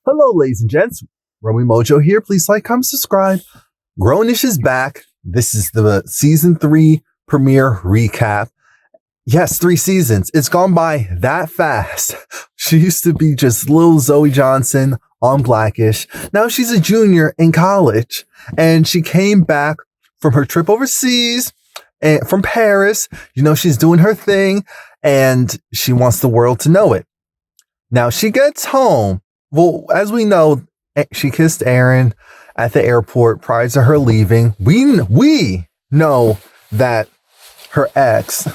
Hello, ladies and gents. Romie Mojo here. Please like, comment, subscribe. Grownish is back. This is the season 3 premiere recap. Yes, 3 seasons. It's gone by that fast. She used to be just little Zoe Johnson on Blackish. Now she's a junior in college, and she came back from her trip overseas and from Paris. You know, she's doing her thing, and she wants the world to know it. Now she gets home. Well, as we know, she kissed Aaron at the airport prior to her leaving. We know that her ex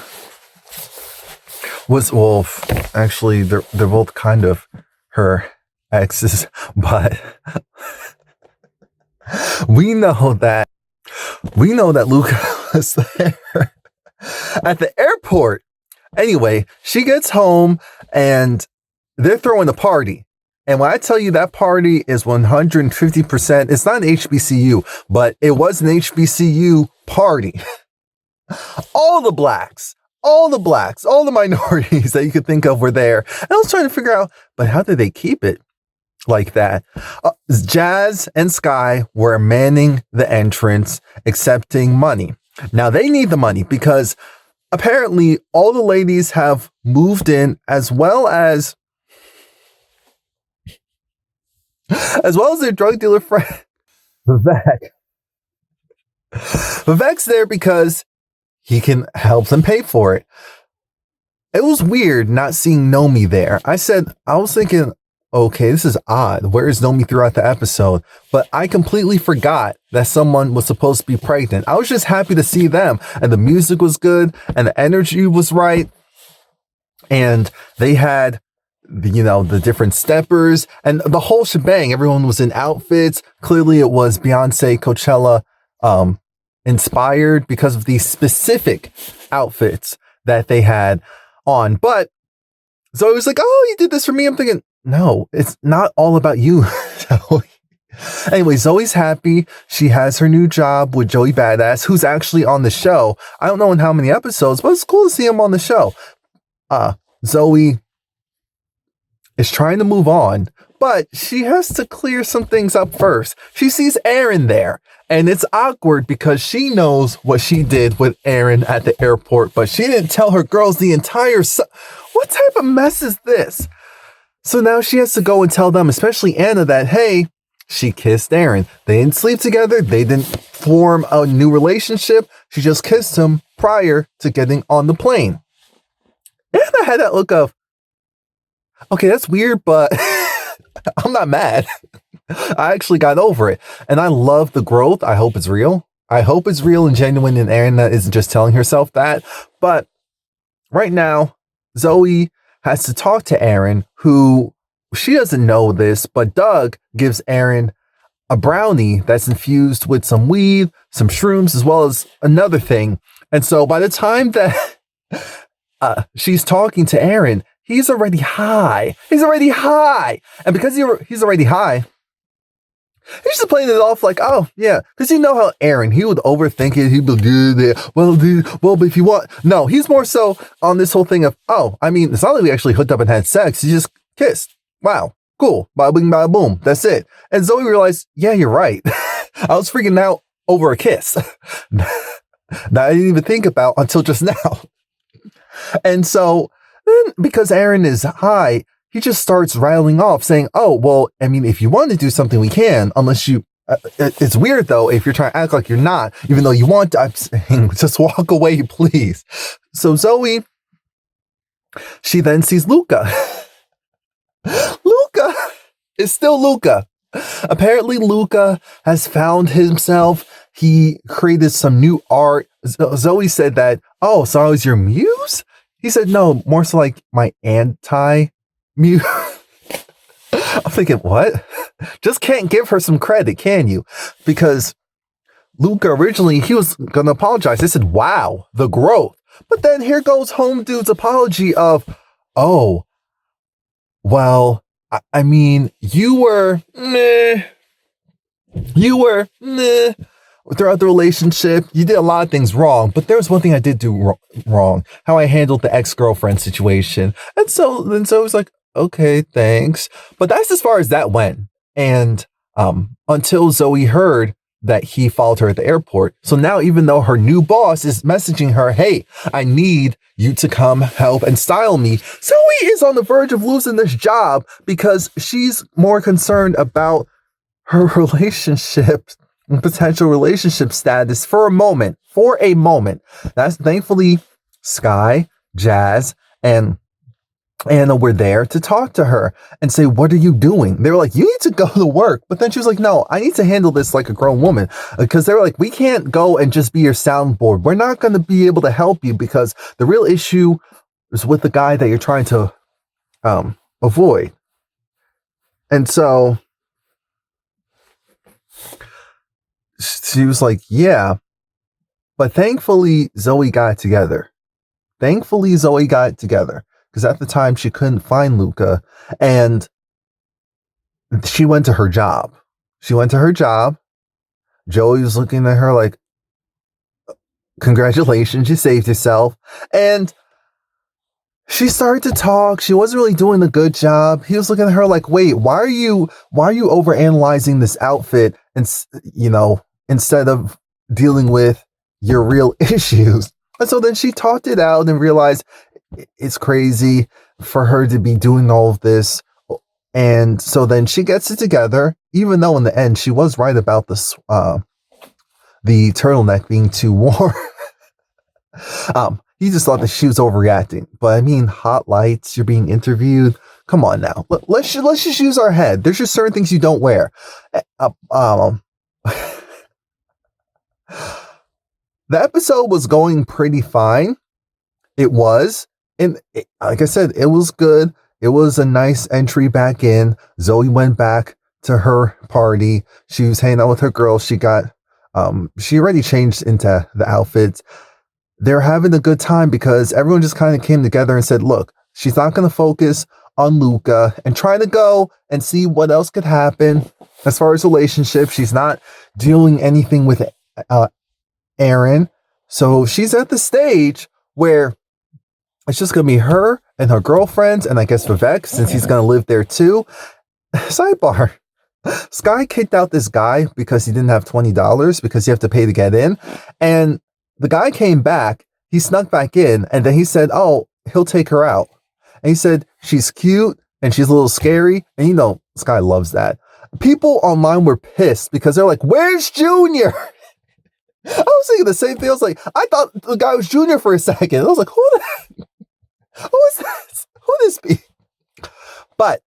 was, well, actually, they're both kind of her exes, but we know that Luca was there at the airport. Anyway, she gets home and they're throwing a party. And when I tell you that party is 150%, it's not an HBCU, but it was an HBCU party. All the blacks, all the minorities that you could think of were there. And I was trying to figure out, but how did they keep it like that? Jazz and Sky were manning the entrance, accepting money. Now they need the money because apparently all the ladies have moved in, as well as their drug dealer friend, Vivek. Vivek's there because he can help them pay for it. It was weird not seeing Nomi there. I was thinking, okay, this is odd. Where is Nomi throughout the episode? But I completely forgot that someone was supposed to be pregnant. I was just happy to see them, and the music was good, and the energy was right, and they had the different steppers and the whole shebang. Everyone was in outfits. Clearly it was Beyonce Coachella inspired because of these specific outfits that they had on. But Zoe was like, oh, you did this for me. I'm thinking, no, it's not all about you, Zoe. Anyway, Zoe's happy. She has her new job with Joey Badass, who's actually on the show. I don't know in how many episodes, but it's cool to see him on the show. Zoe is trying to move on, but she has to clear some things up first. She sees Aaron there, and it's awkward because she knows what she did with Aaron at the airport, but she didn't tell her girls the entire what type of mess is this? So now she has to go and tell them, especially Anna, that, hey, she kissed Aaron. They didn't sleep together. They didn't form a new relationship. She just kissed him prior to getting on the plane. Anna had that look of, okay, that's weird, but I'm not mad. I actually got over it. And I love the growth. I hope it's real. I hope it's real and genuine, and Anna isn't just telling herself that. But right now, Zoe has to talk to Aaron, who, she doesn't know this, but Doug gives Aaron a brownie that's infused with some weed, some shrooms, as well as another thing. And so by the time that she's talking to Aaron, he's already high. And because he's already high, he's just playing it off like, oh, yeah. Because you know how Aaron, he would overthink it. He'd be like, well, but if you want. No, he's more so on this whole thing of, oh, I mean, it's not like we actually hooked up and had sex. You just kissed. Wow. Cool. Bada bing, bada boom. That's it. And Zoe realized, yeah, you're right. I was freaking out over a kiss. That I didn't even think about until just now. And so, because Aaron is high, he just starts rattling off saying, oh, well, I mean, if you want to do something, we can, unless you, it's weird though, if you're trying to act like you're not, even though you want to, I'm saying, just walk away, please. So Zoe, she then sees Luca. Luca is still Luca. Apparently Luca has found himself. He created some new art. Zoe said that, oh, so I was your muse? He said, no, more so like my anti-muse. I'm thinking, what? Just can't give her some credit, can you? Because Luca originally, he was going to apologize. They said, wow, the growth. But then here goes Home Dude's apology of, oh, well, I mean, you were meh. Throughout the relationship. You did a lot of things wrong, but there was one thing I did do wrong. How I handled the ex-girlfriend situation. And so then Zoe's like, okay, thanks. But that's as far as that went. And until Zoe heard that he followed her at the airport. So now, even though her new boss is messaging her, hey, I need you to come help and style me, Zoe is on the verge of losing this job because she's more concerned about her relationship and potential relationship status for a moment. That's thankfully Sky, Jazz, and Anna were there to talk to her and say, what are you doing? They were like, you need to go to work. But then she was like, no, I need to handle this like a grown woman, because they were like, we can't go and just be your soundboard. We're not going to be able to help you because the real issue is with the guy that you're trying to avoid. And so she was like, yeah, but thankfully Zoe got it together. Because at the time she couldn't find Luca, and she went to her job. Joey was looking at her like, congratulations, you saved yourself. And she started to talk. She wasn't really doing a good job. He was looking at her like, wait, why are you overanalyzing this outfit, and instead of dealing with your real issues? And so then she talked it out and realized it's crazy for her to be doing all of this. And so then she gets it together, even though in the end she was right about this, the turtleneck being too warm. He just thought that she was overreacting. But I mean, hot lights, you're being interviewed. Come on now. Let's just use our head. There's just certain things you don't wear. The episode was going pretty fine. It was. And like I said, it was good. It was a nice entry back in. Zoe went back to her party. She was hanging out with her girls. She already changed into the outfits. They're having a good time because everyone just kind of came together and said, look, she's not going to focus on Luca and trying to go and see what else could happen as far as relationships. She's not doing anything with Aaron. So she's at the stage where it's just going to be her and her girlfriends, and I guess Vivek, since he's going to live there too. Sidebar. Sky kicked out this guy because he didn't have $20 because you have to pay to get in. And the guy came back, he snuck back in, and then he said, oh, he'll take her out. And he said, she's cute and she's a little scary. And Sky loves that. People online were pissed because they're like, where's Junior? I was thinking the same thing. I was like, I thought the guy was Junior for a second. I was like, who is this? Who this be? But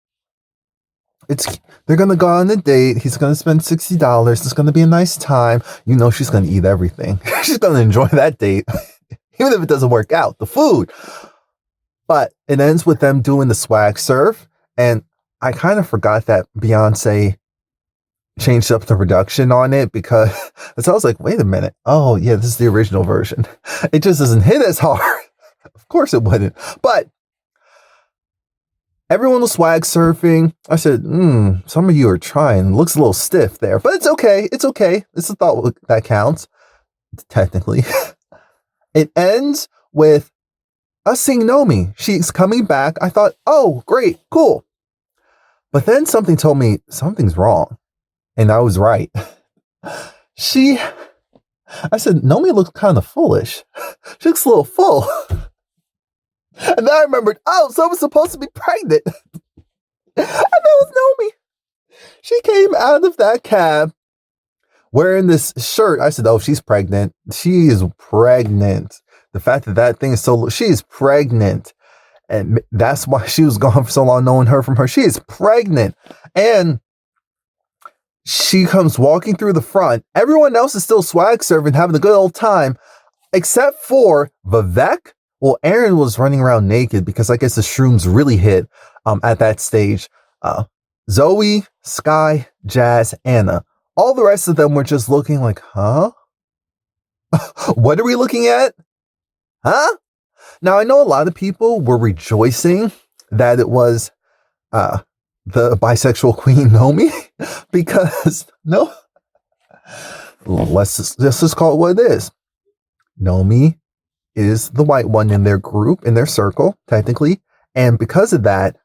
they're going to go on a date. He's going to spend $60. It's going to be a nice time. She's going to eat everything. She's going to enjoy that date. Even if it doesn't work out, the food. But it ends with them doing the swag surf. And I kind of forgot that Beyonce changed up the production on it, because I was like, wait a minute. Oh, yeah, this is the original version. It just doesn't hit as hard. Of course it wouldn't. But everyone was swag surfing. I said, some of you are trying. It looks a little stiff there, but it's okay. It's okay. It's a thought that counts, technically. It ends with us seeing Nomi. She's coming back. I thought, oh, great, cool. But then something told me something's wrong. And I was right. I said, Nomi looks kind of foolish. She looks a little full. And then I remembered, someone's supposed to be pregnant. And that was Nomi. She came out of that cab wearing this shirt. I said, oh, she's pregnant. She is pregnant. The fact that thing is she is pregnant. And that's why she was gone for so long, knowing her from her. She is pregnant. And she comes walking through the front. Everyone else is still swag surfing, having a good old time, except for Vivek. Well, Aaron was running around naked because I guess the shrooms really hit at that stage. Zoe, Sky, Jazz, Anna. All the rest of them were just looking like, huh? What are we looking at? Huh? Now, I know a lot of people were rejoicing that it was the bisexual queen Nomi, because let's just call it what it is. Nomi is the white one in their group, in their circle, technically. And because of that,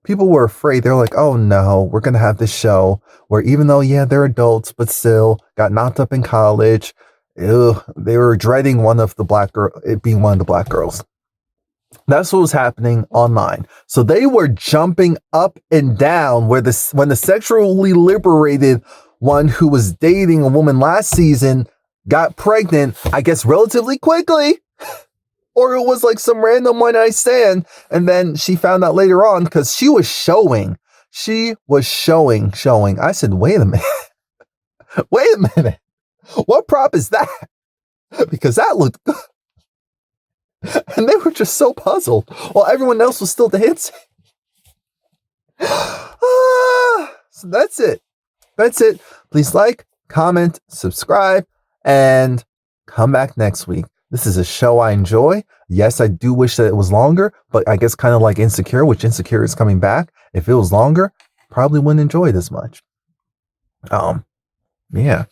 people were afraid. They're like, oh no, we're going to have this show where even though, yeah, they're adults, but still got knocked up in college. Ew, they were dreading it being one of the black girls. That's what was happening online. So they were jumping up and down when the sexually liberated one who was dating a woman last season got pregnant, I guess relatively quickly. Or it was like some random one night stand. And then she found out later on because she was showing. She was showing. I said, wait a minute. Wait a minute. What prop is that? Because that looked good. And they were just so puzzled while everyone else was still dancing. So that's it. That's it. Please like, comment, subscribe, and come back next week. This is a show I enjoy. Yes, I do wish that it was longer, but I guess kind of like Insecure, which Insecure is coming back. If it was longer, probably wouldn't enjoy it as much. Yeah.